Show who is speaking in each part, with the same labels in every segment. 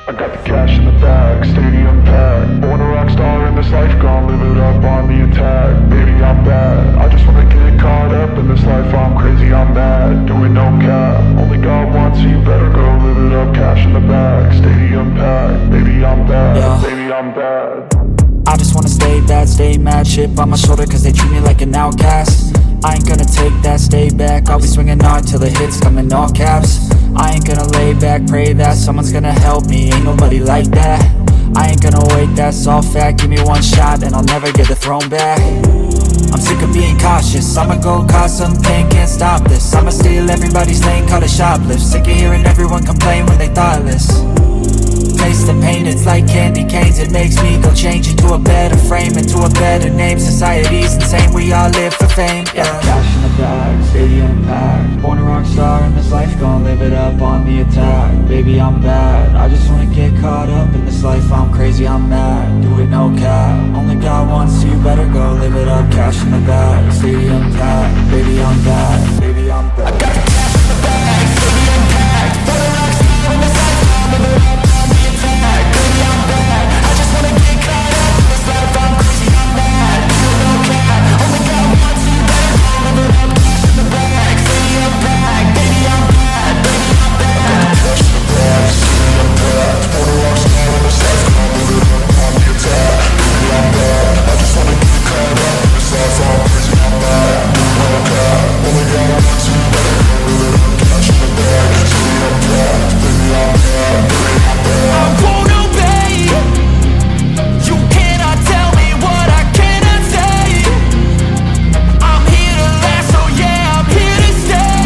Speaker 1: I got the cash in the bag, stadium packed. Born a rock star in this life, gon' live it up on the attack. Baby, I'm bad, I just wanna get caught up in this life. I'm crazy, I'm mad, doing no cap. Only God wants you, better go live it up. Cash in the bag, stadium packed. Baby, I'm bad,
Speaker 2: Yeah.
Speaker 1: baby, I'm bad.
Speaker 2: I just wanna stay bad, stay mad. Chip on my shoulder cause they treat me like an outcast. I ain't gonna take that, stay back. I'll be swinging hard till the hits come in all caps. I ain't gonna lay back, pray that someone's gonna help me. Ain't nobody like that. I ain't gonna wait, that's all fact. Give me one shot and I'll never get the throne back. I'm sick of being cautious, I'ma go cause some pain, can't stop this. I'ma steal everybody's lane, call it shoplift. Sick of hearing everyone complain when they thoughtless. Taste the pain, it's like candy canes. It makes me go change into a better frame, into a better name. Society's insane, we all live for fame, yeah. Cash in the bag, stadium packed. Born a rock star in this life, gon' live it up on the attack. Baby, I'm bad, I just wanna get caught up in this life. I'm crazy, I'm mad, do it no cap. Only God wants you, better go live it up. Cash in the bag, stadium packed. Baby, I'm bad, baby, I'm bad. I got the cash in the bag, stadium packed. Born a rock star in this life, gon' live it up. Baby, I'm bad, I just wanna get caught up in this life. I'm crazy, I'm mad, do it no cap. Only God wants you, better go live it up. Cash in the bag, stadium packed. Baby, I'm bad, baby, I'm bad. Cash in the bag, stadium packed. Born a rock star in this life, gon' live it up on the attack. Baby, I'm bad, I just wanna get caught up in this life. I'm crazy, I'm mad, do it no cap. Only God wants you, better go live it up. Cash in the bag, stadium packed. Baby, I'm bad, baby, I'm bad. I won't obey. You cannot tell me what I cannot say. I'm here to last, so yeah, I'm here to stay.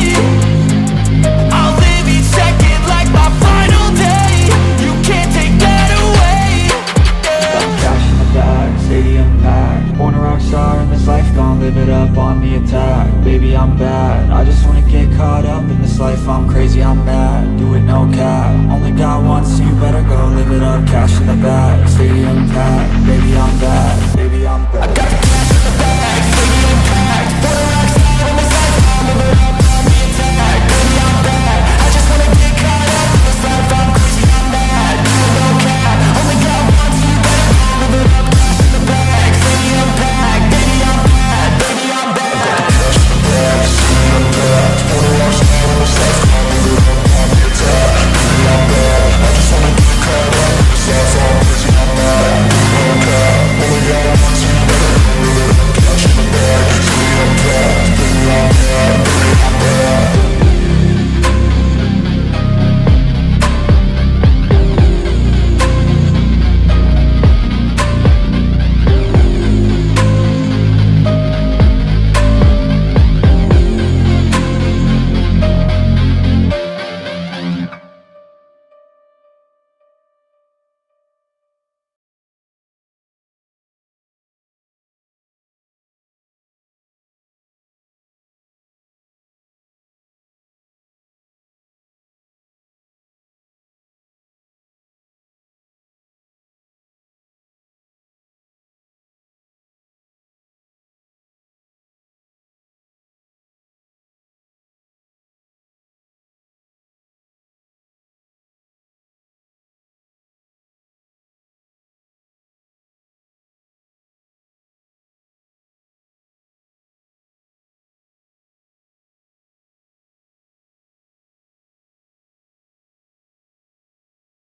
Speaker 2: I'll live each second like my final day. You can't take that away, yeah. Cash in the bag, stadium packed. Born a rock star in this life, gon' live it up on the attack. Baby, I'm bad, I just wanna get caught up in this life. I'm crazy, I'm mad, do it no cap. Only God wants you, better go live it up. Cash in the bag, stadium packed. Baby, I'm bad, baby, I'm bad.